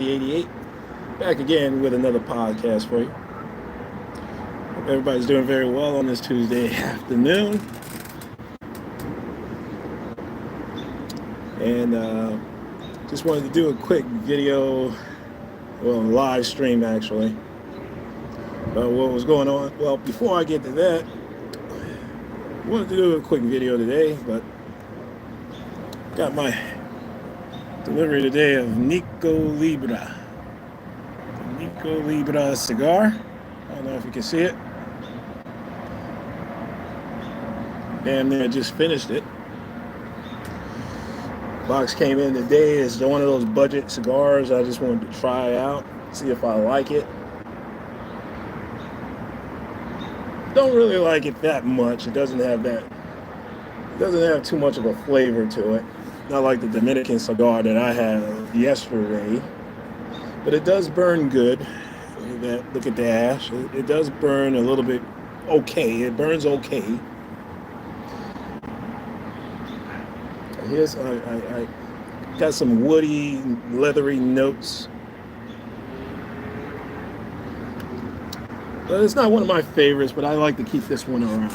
88, back again with another podcast for you. Hope everybody's doing very well on this Tuesday afternoon. And just wanted to do a quick video, well, live stream actually, about what was going on. Well, before I get to that, I wanted to do a quick video today, but got my delivery today of Nico Libra. Nico Libra cigar. I don't know if you can see it. Damn near just finished it. Box came in today. It's one of those budget cigars I just wanted to try out, see if I like it. Don't really like it that much. It doesn't have too much of a flavor to it. Not like the Dominican cigar that I had yesterday, but it does burn good. Look at the ash. It does burn a little bit okay. It burns okay. Here's I got some woody, leathery notes, but it's not one of my favorites. But I like to keep this one around.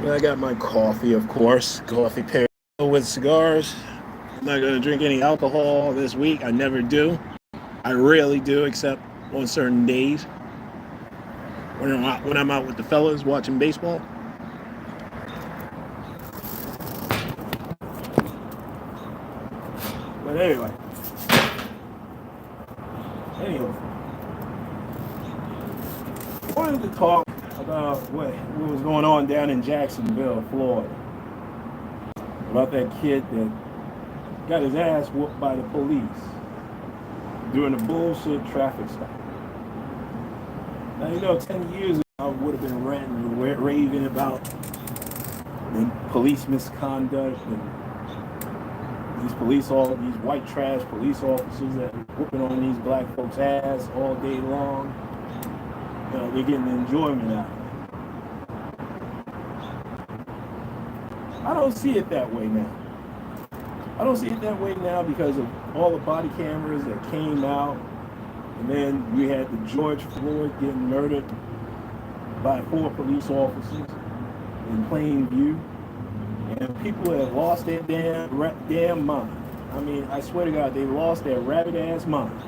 I got my coffee, of course. Coffee paired with cigars. I'm not going to drink any alcohol this week. I never do. I rarely do, except on certain days. When I'm out with the fellas watching baseball. But anyway. I wanted to talk about what was going on down in Jacksonville, Florida. About that kid that got his ass whooped by the police during a bullshit traffic stop. Now, 10 years ago, I would have been ranting and raving about the police misconduct and these white trash police officers that are whooping on these black folks' ass all day long. They're getting enjoyment out of it. I don't see it that way now. I don't see it that way now because of all the body cameras that came out. And then we had the George Floyd getting murdered by 4 police officers in plain view. And people have lost their damn mind. I mean, I swear to God, they lost their rabbit-ass mind.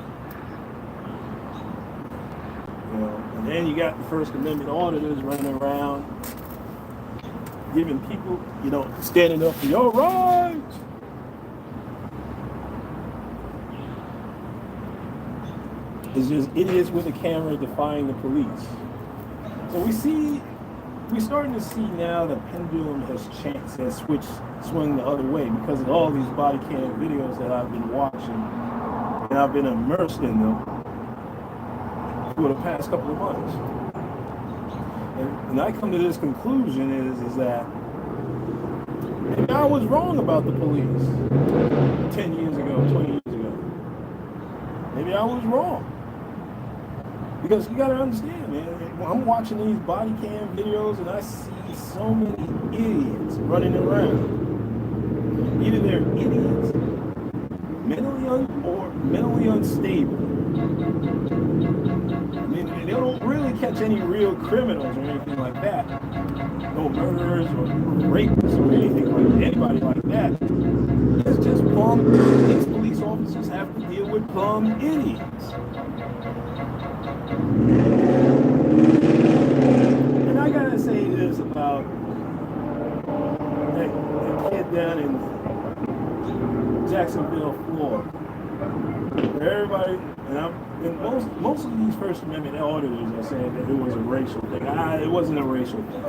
And then you got the First Amendment auditors running around giving people, standing up for your rights. It's just idiots with a camera defying the police. So we're starting to see now the pendulum has swung the other way because of all these body cam videos that I've been watching, and I've been immersed in them for the past couple of months. And I come to this conclusion is that maybe I was wrong about the police 10 years ago, 20 years ago. Maybe I was wrong. Because you gotta understand, man, I'm watching these body cam videos and I see so many idiots running around. Either they're idiots, mentally unstable. I mean, they don't really catch any real criminals or anything like that. No murderers or rapists or anything like anybody like that. It's just these police officers have to deal with plumb idiots. And I gotta say this about that kid down in Jacksonville, Florida. Everybody, and most of these First Amendment auditors are saying that it was a racial thing. It wasn't a racial thing.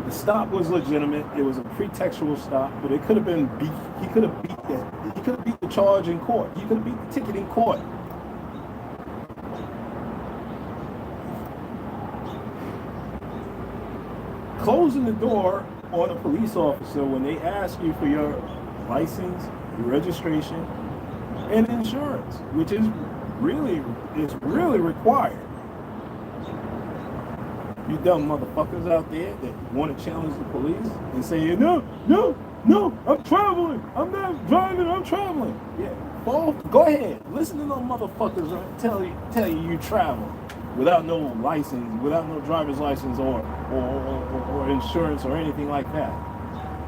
The stop was legitimate. It was a pretextual stop, but it could have been beat. He could have beat the charge in court. He could have beat the ticket in court. Closing the door on a police officer when they ask you for your license, your registration, and insurance, which is really required. You dumb motherfuckers out there that want to challenge the police and say, no, No, I'm traveling. I'm not driving. I'm traveling. Yeah, fall. Go ahead. Listen to them motherfuckers tell you travel without no license, without no driver's license or insurance or anything like that.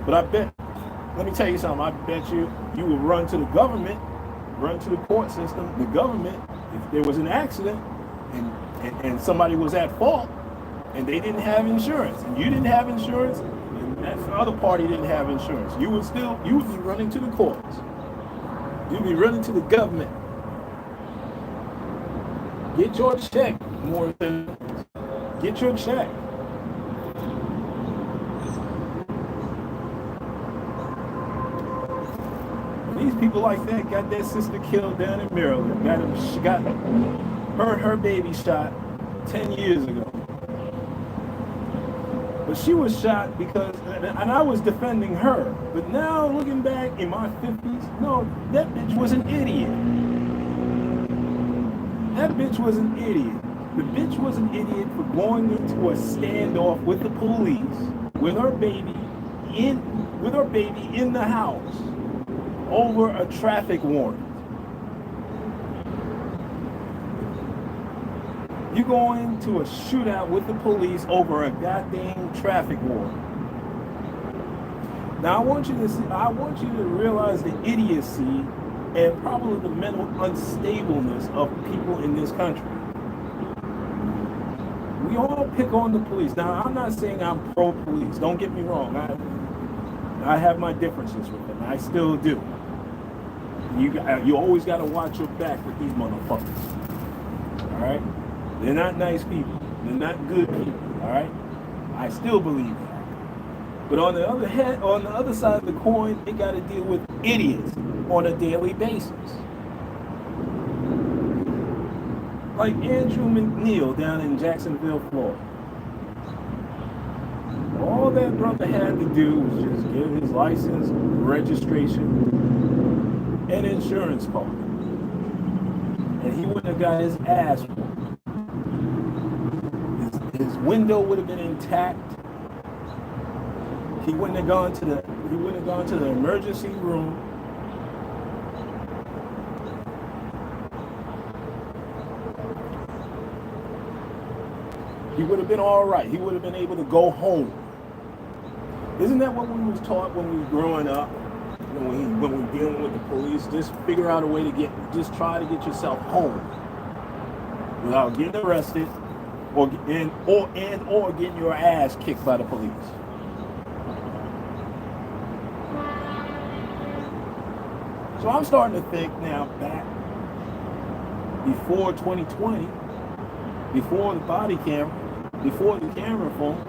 But I bet. Let me tell you something. I bet you would run to the government, run to the court system, the government, if there was an accident and somebody was at fault and they didn't have insurance and you didn't have insurance and that other party didn't have insurance, you would be running to the courts. You'd be running to the government. Get your check, more than get your check. These people like that got their sister killed down in Maryland. Got her baby shot 10 years ago. But she was shot because, and I was defending her. But now looking back in my 50s, no, that bitch was an idiot. That bitch was an idiot. The bitch was an idiot for going into a standoff with the police, with her baby in the house, over a traffic warrant. You go into a shootout with the police over a goddamn traffic warrant. Now I want you to realize the idiocy and probably the mental unstableness of people in this country. We all pick on the police. Now I'm not saying I'm pro-police. Don't get me wrong. I have my differences with them. I still do. You always got to watch your back with these motherfuckers. All right? They're not nice people. They're not good people. All right? I still believe that. But on the other side of the coin, they got to deal with idiots on a daily basis. Like Andrew McNeil down in Jacksonville, Florida. All that brother had to do was just give his license, registration, and insurance card. And he wouldn't have got his ass whooped. His window would have been intact. He wouldn't have gone to the emergency room. He would have been all right. He would have been able to go home. Isn't that what we was taught when we were growing up? When we were dealing with the police, just figure out a way to just try to get yourself home without getting arrested or getting your ass kicked by the police. So I'm starting to think now back before 2020, before the body camera, before the camera phones,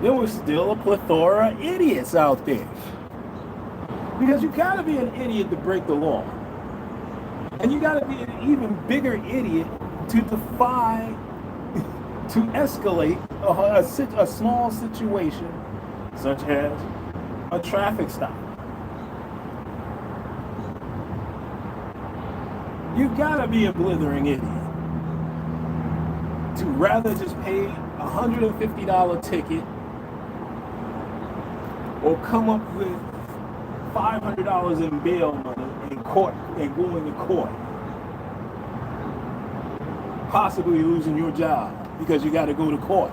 there was still a plethora of idiots out there. Because you gotta be an idiot to break the law. And you gotta be an even bigger idiot to defy, to escalate a small situation, such as a traffic stop. You gotta be a blithering idiot to rather just pay a $150 ticket or come up with $500 in bail money in court and going to court, possibly losing your job because you got to go to court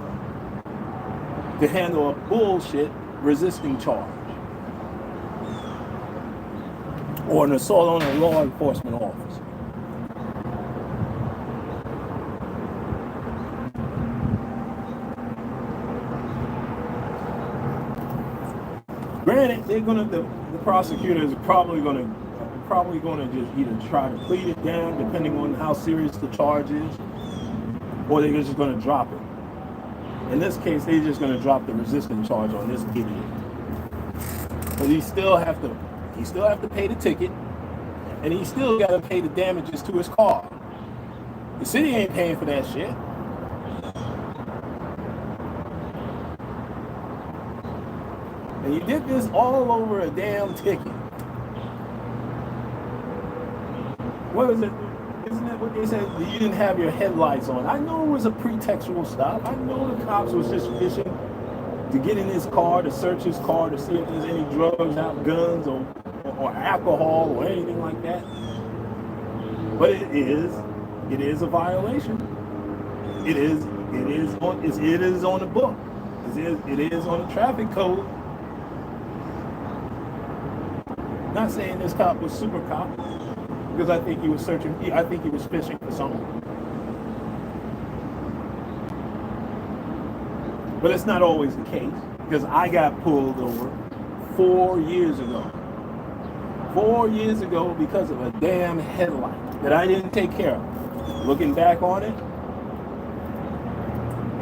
to handle a bullshit resisting charge or an assault on a law enforcement officer. Granted, the prosecutors are probably gonna just either try to plead it down, depending on how serious the charge is, or they're just gonna drop it. In this case, they're just gonna drop the resisting charge on this idiot. But he still have to pay the ticket, and he still got to pay the damages to his car. The city ain't paying for that shit. And you did this all over a damn ticket. What is it? Isn't that what they said? You didn't have your headlights on. I know it was a pretextual stop. I know the cops was just fishing to get in his car, to search his car, to see if there's any drugs out, guns, or alcohol, or anything like that. But it is a violation. It is on the book. It is on the traffic code. Not saying this cop was super cop, because I think he was fishing for something. But it's not always the case, because I got pulled over 4 years ago. 4 years ago because of a damn headlight that I didn't take care of. Looking back on it,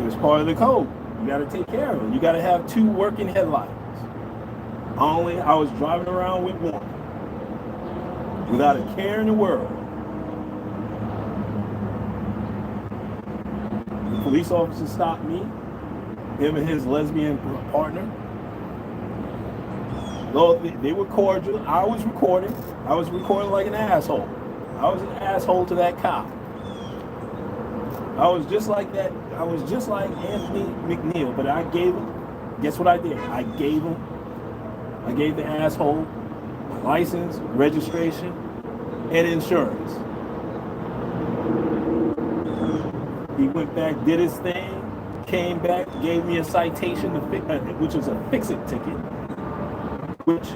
it was part of the code. You got to take care of it. You got to have 2 working headlights. I was driving around with 1, without a care in the world. The police officer stopped me, him and his lesbian partner. Though they were cordial, I was recording. I was recording like an asshole. I was an asshole to that cop. I was just like that. I was just like Anthony McNeil, but I gave him, guess what I did? I gave the asshole my license, registration, and insurance. He went back, did his thing, came back, gave me a citation, which was a fix-it ticket, which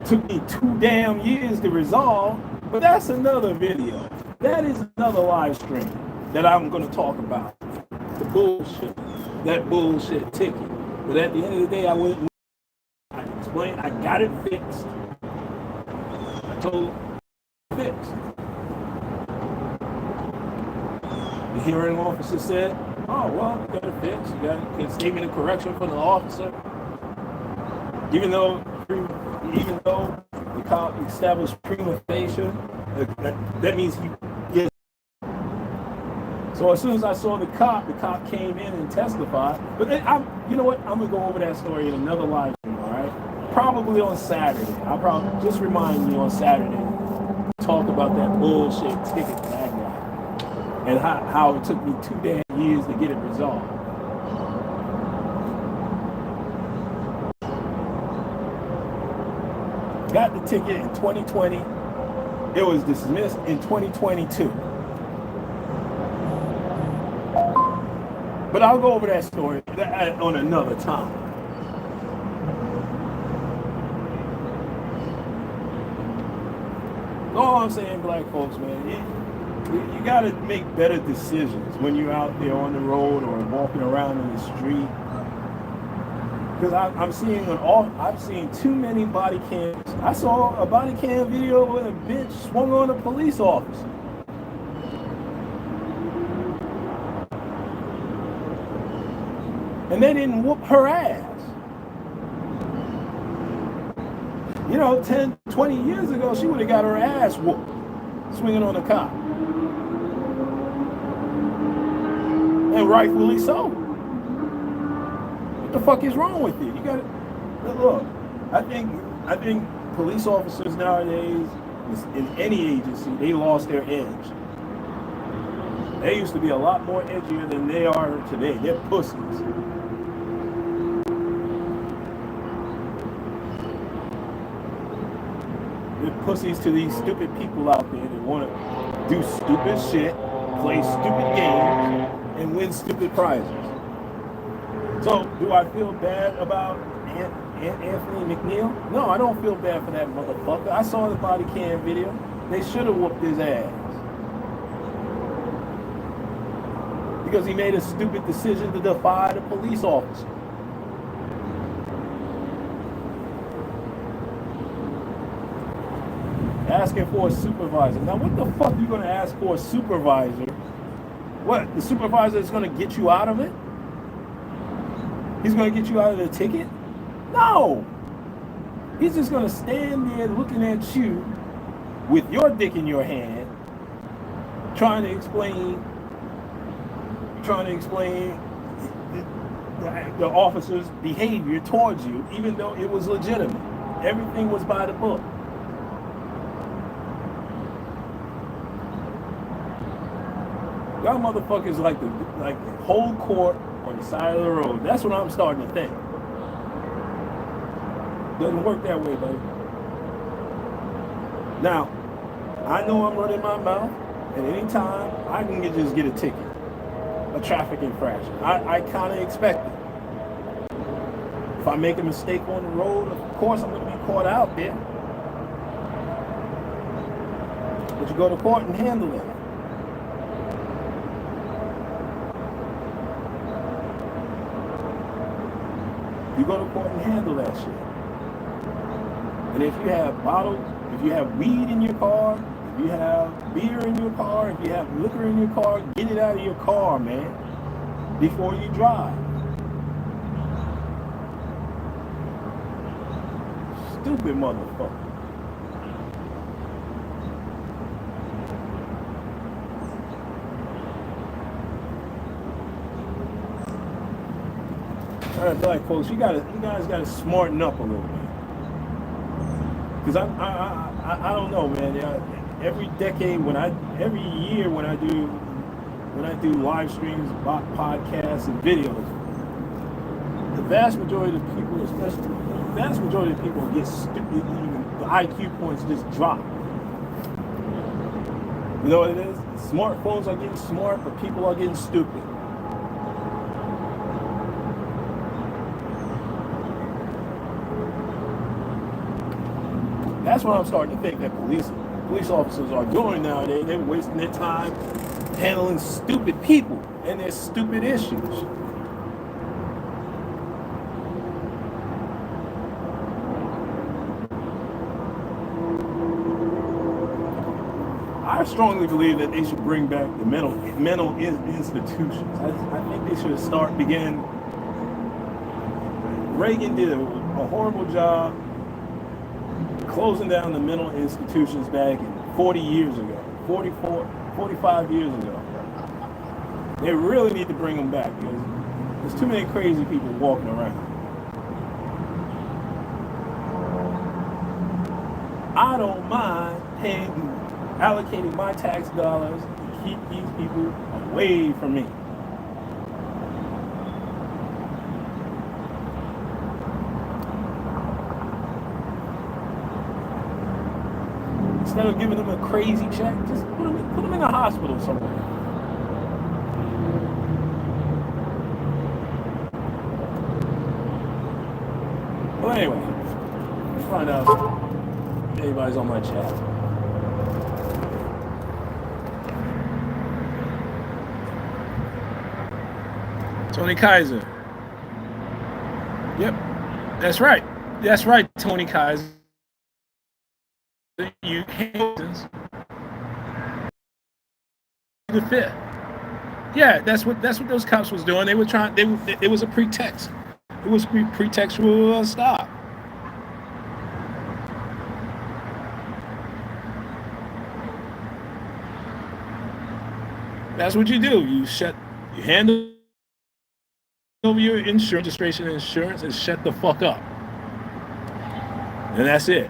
took me 2 damn years to resolve, but that's another video. That is another live stream that I'm going to talk about. The bullshit, that bullshit ticket. But at the end of the day, I explained, I got it fixed. I told him, fixed. The hearing officer said, oh, well, you got it fixed. You got a statement of correction from the officer. Even though the cop established prima facie, that means he gets. So as soon as I saw the cop came in and testified. But then you know what? I'm gonna go over that story in another live stream, all right? Probably on Saturday. I'll probably just remind me on Saturday. Talk about that bullshit ticket that I got and how it took me 2 damn years to get it resolved. Got the ticket in 2020. It was dismissed in 2022. But I'll go over that story on another time. All I'm saying, black folks, man, you got to make better decisions when you're out there on the road or walking around in the street. Because I've seen too many body cams. I saw a body cam video where a bitch swung on a police officer. And they didn't whoop her ass. You know, 10, 20 years ago, she would have got her ass whooped, swinging on a cop. And rightfully so. What the fuck is wrong with you? You gotta look. I think police officers nowadays, in any agency, they lost their edge. They used to be a lot more edgier than they are today. They're pussies. They're pussies to these stupid people out there that want to do stupid shit, play stupid games, and win stupid prizes. So, do I feel bad about Anthony McNeil? No, I don't feel bad for that motherfucker. I saw the body cam video. They should have whooped his ass. Because he made a stupid decision to defy the police officer. Asking for a supervisor. Now, what the fuck are you going to ask for a supervisor? What? The supervisor is going to get you out of it? He's going to get you out of the ticket? No! He's just going to stand there looking at you with your dick in your hand, trying to explain the officer's behavior towards you, even though it was legitimate. Everything was by the book. Y'all motherfuckers like the whole court on the side of the road. That's what I'm starting to think. Doesn't work that way, buddy. Now, I know I'm running my mouth, and anytime I can just get a ticket, a traffic infraction. I kind of expect it. If I make a mistake on the road, of course I'm going to be caught out there. But you go to court and handle it. You go to court and handle that shit. And if you have bottles, if you have weed in your car, if you have beer in your car, if you have liquor in your car, get it out of your car, man, before you drive. Stupid motherfucker. All right, black folks, you guys gotta smarten up a little bit. Because I don't know, man. Every decade, every year when I do live streams, podcasts, and videos, the vast majority of people, especially the vast majority of people, get stupid. The IQ points just drop. You know what it is? Smartphones are getting smart, but people are getting stupid. That's what I'm starting to think that police officers are doing nowadays. They're wasting their time handling stupid people and their stupid issues. I strongly believe that they should bring back the mental institutions. I think they should begin. Reagan did a horrible job closing down the mental institutions back 40 years ago, 45 years ago. They really need to bring them back because there's too many crazy people walking around. I don't mind allocating my tax dollars to keep these people away from me. Instead of giving them a crazy check, just put them in a hospital somewhere. Well, anyway, let's find out if anybody's on my chat. Tony Kaiser. Yep, that's right. That's right, Tony Kaiser. You the fifth. Yeah, that's what those cops was doing. They were trying. It was a pretext. It was pretextual stop. That's what you do. You hand over your registration and insurance and shut the fuck up. And that's it.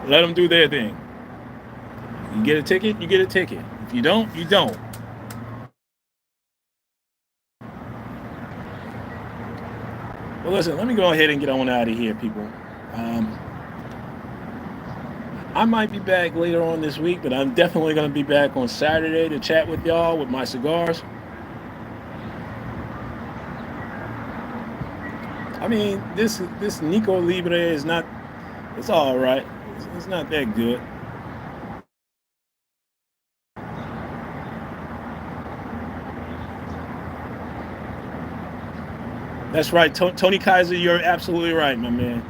Let them do their thing. You get a ticket, you get a ticket. If you don't, you don't. Well, listen, let me go ahead and get on out of here, people. I might be back later on this week, but I'm definitely going to be back on Saturday to chat with y'all with my cigars. I mean, this Nico Libre is not, it's all right. It's not that good. That's right, Tony Kaiser, you're absolutely right, my man.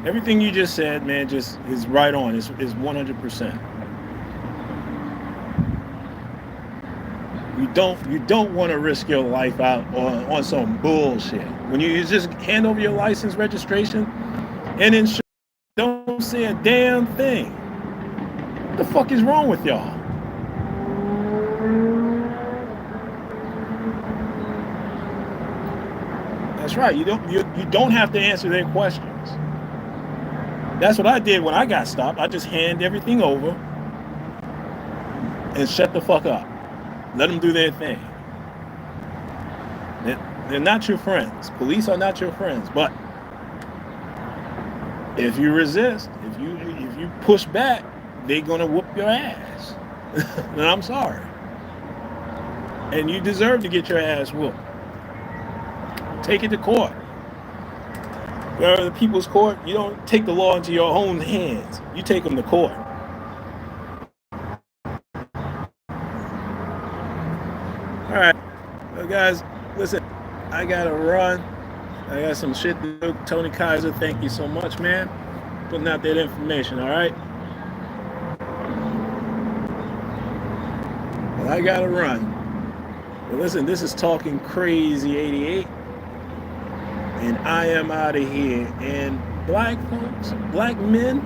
Everything you just said, man, just is right on. Is 100%. You don't want to risk your life out on some bullshit. When you just hand over your license, registration, and insurance, don't say a damn thing. What the fuck is wrong with y'all? That's right. You don't have to answer their questions. That's what I did when I got stopped. I just hand everything over and shut the fuck up. Let them do their thing. They're not your friends. Police are not your friends. But if you resist, if you push back, they're gonna whoop your ass. And I'm sorry. And you deserve to get your ass whooped. Take it to court. Where the people's court, you don't take the law into your own hands. You take them to court. All right, well, guys, listen, I gotta run. I got some shit to do. Tony Kaiser, thank you so much, man, putting out that information. All right. Well, I gotta run. But listen, this is Talking Crazy 88. And I am out of here. And black folks, black men,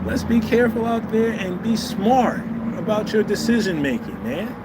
let's be careful out there and be smart about your decision making, man.